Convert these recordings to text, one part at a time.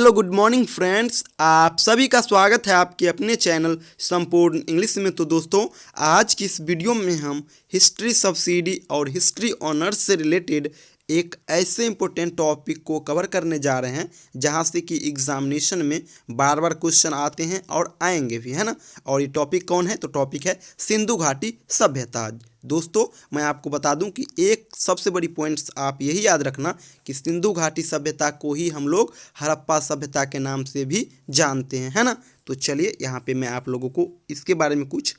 Hello good morning friends, आप सभी का स्वागत है आपके अपने चैनल संपूर्ण इंग्लिश में। तो दोस्तों, आज की इस वीडियो में हम हिस्ट्री सब्सिडी और हिस्ट्री ऑनर्स से रिलेटेड एक ऐसे इंपॉर्टेंट टॉपिक को कवर करने जा रहे हैं जहां से कि एग्जामिनेशन में बार बार क्वेश्चन आते हैं और आएंगे भी, है ना। और ये टॉपिक कौन है? तो टॉपिक है सिंधु घाटी सभ्यता। दोस्तों, मैं आपको बता दूं कि एक सबसे बड़ी पॉइंट्स आप यही याद रखना कि सिंधु घाटी सभ्यता को ही हम लोग हड़प्पा सभ्यता के नाम से भी जानते हैं, है ना। तो चलिए, यहाँ पे मैं आप लोगों को इसके बारे में कुछ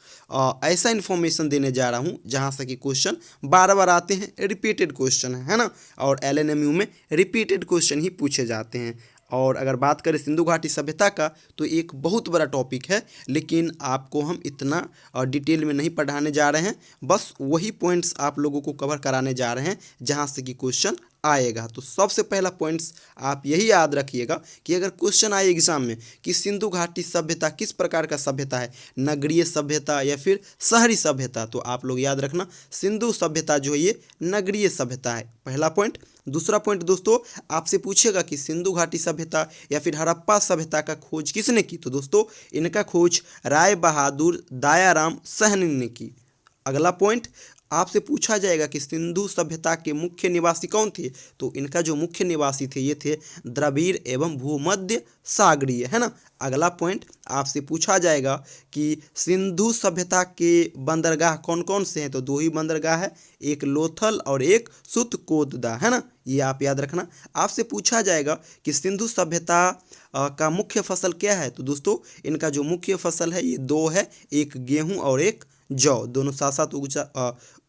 ऐसा इन्फॉर्मेशन देने जा रहा हूँ जहाँ से कि क्वेश्चन बार बार आते हैं, रिपीटेड क्वेश्चन है ना। और एलएनएमयू में रिपीटेड क्वेश्चन ही पूछे जाते हैं। और अगर बात करें सिंधु घाटी सभ्यता का, तो एक बहुत बड़ा टॉपिक है, लेकिन आपको हम इतना डिटेल में नहीं पढ़ाने जा रहे हैं। बस वही पॉइंट्स आप लोगों को कवर कराने जा रहे हैं जहां से कि क्वेश्चन आएगा। तो सबसे पहला पॉइंट्स आप यही याद रखिएगा कि अगर क्वेश्चन आए एग्जाम में कि सिंधु घाटी सभ्यता किस प्रकार का सभ्यता है, नगरीय सभ्यता या फिर शहरी सभ्यता, तो आप लोग याद रखना सिंधु सभ्यता जो है ये नगरीय सभ्यता है, पहला पॉइंट। दूसरा पॉइंट दोस्तों, आपसे पूछेगा कि सिंधु घाटी सभ्यता या फिर हड़प्पा सभ्यता का खोज किसने की? तो दोस्तों, इनका खोज राय बहादुर दयाराम सहनी ने की। अगला पॉइंट, आपसे पूछा जाएगा कि सिंधु सभ्यता के मुख्य निवासी कौन थे? तो इनका जो मुख्य निवासी थे ये थे द्रविड़ एवं भूमध्य सागरीय, है ना। अगला पॉइंट, आपसे पूछा जाएगा कि सिंधु सभ्यता के बंदरगाह कौन कौन से हैं? तो दो ही बंदरगाह है, एक लोथल और एक सुतकोतदा, है ना। ये आप याद रखना। आपसे पूछा जाएगा कि सिंधु सभ्यता का मुख्य फसल क्या है? तो दोस्तों, इनका जो मुख्य फसल है ये दो है, एक गेहूं और एक जौ, दोनों साथ साथ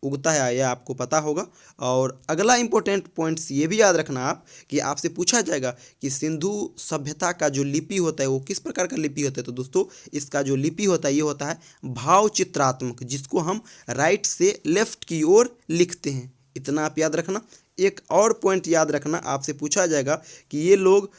उगता है, यह आपको पता होगा। और अगला इंपॉर्टेंट पॉइंट्स ये भी याद रखना आप कि आपसे पूछा जाएगा कि सिंधु सभ्यता का जो लिपि होता है वो किस प्रकार का लिपि होता है? तो दोस्तों, इसका जो लिपि होता है ये होता है भाव चित्रात्मक, जिसको हम राइट से लेफ्ट की ओर लिखते हैं। इतना आप याद रखना। एक और पॉइंट याद रखना, आपसे पूछा जाएगा कि ये लोग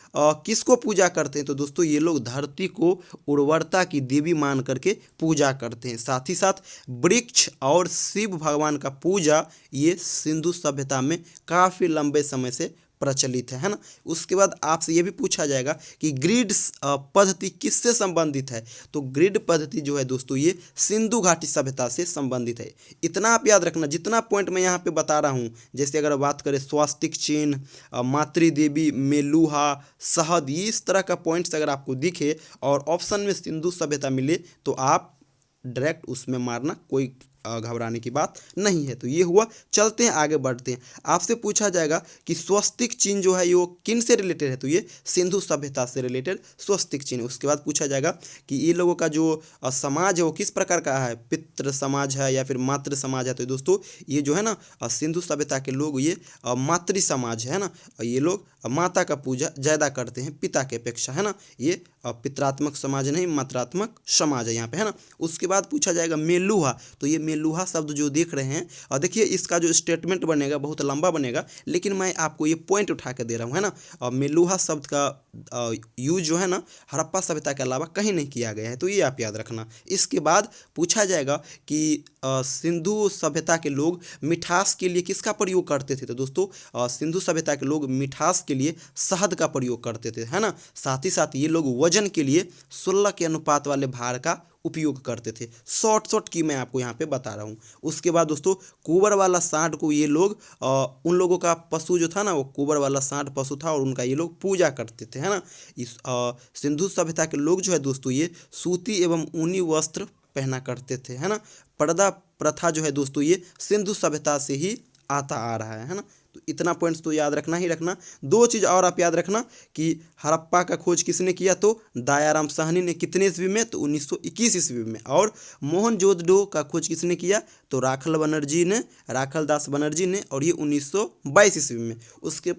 किसको पूजा करते हैं? तो दोस्तों, ये लोग धरती को उर्वरता की देवी मान करके पूजा करते हैं। साथ ही साथ वृक्ष और शिव भगवान का पूजा ये सिंधु सभ्यता में काफ़ी लंबे समय से प्रचलित है ना। उसके बाद आपसे ये भी पूछा जाएगा कि ग्रिड पद्धति किससे संबंधित है? तो ग्रिड पद्धति जो है दोस्तों ये सिंधु घाटी सभ्यता से संबंधित है। इतना आप याद रखना। जितना पॉइंट मैं यहाँ पे बता रहा हूँ, जैसे अगर बात करें स्वास्तिक चिन्ह, मातृदेवी, मेलुहा, शहद, इस तरह का पॉइंट्स अगर आपको दिखे और ऑप्शन में सिंधु सभ्यता मिले तो आप डायरेक्ट उसमें मारना, कोई घबराने की बात नहीं है। तो ये हुआ। चलते हैं, आगे बढ़ते हैं। आपसे पूछा जाएगा कि स्वस्तिक चिन्ह जो है ये किन से रिलेटेड है? तो ये सिंधु सभ्यता से रिलेटेड स्वस्तिक चिन्ह। उसके बाद पूछा जाएगा कि ये लोगों का जो समाज है वो किस प्रकार का है, पितृ समाज है या फिर मातृ समाज है? तो दोस्तों, ये जो है ना सिंधु सभ्यता के लोग ये मातृ समाज है ना। ये लोग माता का पूजा ज़्यादा करते हैं पिता के अपेक्षा, है ना। ये पितरात्मक समाज नहीं, मात्रात्मक समाज है यहाँ पे, है ना। उसके बाद पूछा जाएगा मेलुहा। तो ये मेलुहा शब्द जो देख रहे हैं, और देखिए इसका जो स्टेटमेंट बनेगा बहुत लंबा बनेगा, लेकिन मैं आपको ये पॉइंट उठा के दे रहा हूँ, है ना। और मेलुहा शब्द का यूज जो है ना हड़प्पा सभ्यता के अलावा कहीं नहीं किया गया है, तो ये आप याद रखना। इसके बाद पूछा जाएगा कि सिंधु सभ्यता के लोग मिठास के लिए किसका प्रयोग करते थे? तो दोस्तों, सिंधु सभ्यता के लोग मिठास के लिए शहद का प्रयोग करते थे, है ना। साथ ही साथ ये लोग वजन के लिए 16 के अनुपात वाले भार का उपयोग करते थे। शॉर्ट की मैं आपको यहाँ पे बता रहा हूँ। उसके बाद दोस्तों, कुंवर वाला सांड को ये लोग उन लोगों का पशु जो था ना वो कुंवर वाला सांड पशु था और उनका ये लोग पूजा करते थे, है ना। इस सिंधु सभ्यता के लोग जो है दोस्तों ये सूती एवं ऊनी वस्त्र पहना करते थे, है ना। पर्दा प्रथा जो है दोस्तों ये सिंधु सभ्यता से ही आता आ रहा है ना। तो इतना पॉइंट्स तो याद रखना ही रखना। दो चीज़ और आप याद रखना कि हड़प्पा का खोज किसने किया? तो दयाराम साहनी ने। कितने ईस्वी में? तो 1921 ईस्वी में। और मोहनजोदड़ो का खोज किसने किया? तो राखल दास बनर्जी ने, और ये 1922 ईस्वी में। उसके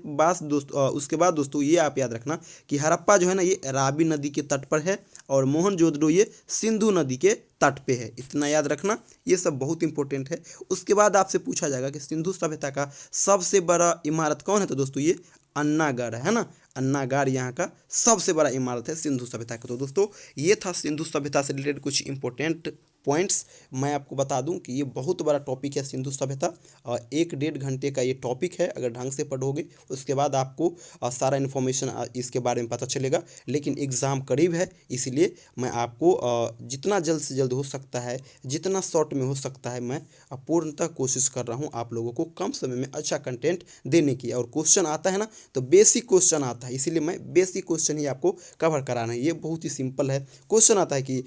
बाद दोस्तों ये आप याद रखना कि हड़प्पा जो है ना ये रावी नदी के तट पर है और मोहनजोदड़ो ये सिंधु नदी के तट पे है। इतना याद रखना, ये सब बहुत इंपॉर्टेंट है। उसके बाद आपसे पूछा जाएगा कि सिंधु सभ्यता का सबसे बड़ा इमारत कौन है? तो दोस्तों ये अन्नागढ़ है ना। अन्नागढ़ यहाँ का सबसे बड़ा इमारत है सिंधु सभ्यता का। तो दोस्तों, ये था सिंधु सभ्यता से रिलेटेड कुछ इंपॉर्टेंट पॉइंट्स। मैं आपको बता दूं कि ये बहुत बड़ा टॉपिक है सिंधु सभ्यता, 1-1.5 घंटे का ये टॉपिक है। अगर ढंग से पढ़ोगे उसके बाद आपको सारा इन्फॉर्मेशन इसके बारे में पता चलेगा। लेकिन एग्ज़ाम करीब है, इसीलिए मैं आपको जितना जल्द से जल्द हो सकता है, जितना शॉर्ट में हो सकता है, मैं पूर्णतः कोशिश कर रहा हूँ आप लोगों को कम समय में अच्छा कंटेंट देने की। और क्वेश्चन आता है ना, तो बेसिक क्वेश्चन आता है, इसीलिए मैं बेसिक क्वेश्चन ही आपको कवर कराना है। ये बहुत ही सिंपल है। क्वेश्चन आता है कि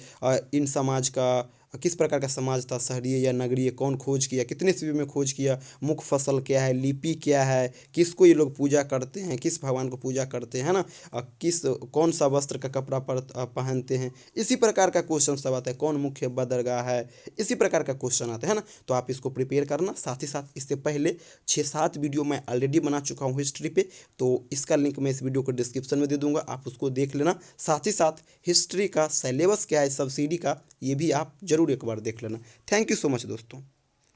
इन समाज का किस प्रकार का समाज था, शहरीय या नगरीय, कौन खोज किया, कितने ईस्वी में खोज किया, मुख्य फसल क्या है, लिपि क्या है, किसको ये लोग पूजा करते हैं, किस भगवान को पूजा करते हैं, है ना, किस कौन सा वस्त्र का कपड़ा पहनते हैं। इसी प्रकार का क्वेश्चन सब आता है। कौन मुख्य बंदरगाह है, इसी प्रकार का क्वेश्चन आता है ना। तो आप इसको प्रिपेयर करना। साथ ही साथ इससे पहले 6-7 वीडियो मैं ऑलरेडी बना चुका हूँ हिस्ट्री पे, तो इसका लिंक मैं इस वीडियो को डिस्क्रिप्शन में दे दूंगा, आप उसको देख लेना। साथ ही साथ हिस्ट्री का सिलेबस क्या है सब्सिडी का, ये भी आप जरूर एक बार देख लेना। थैंक यू सो मच दोस्तों।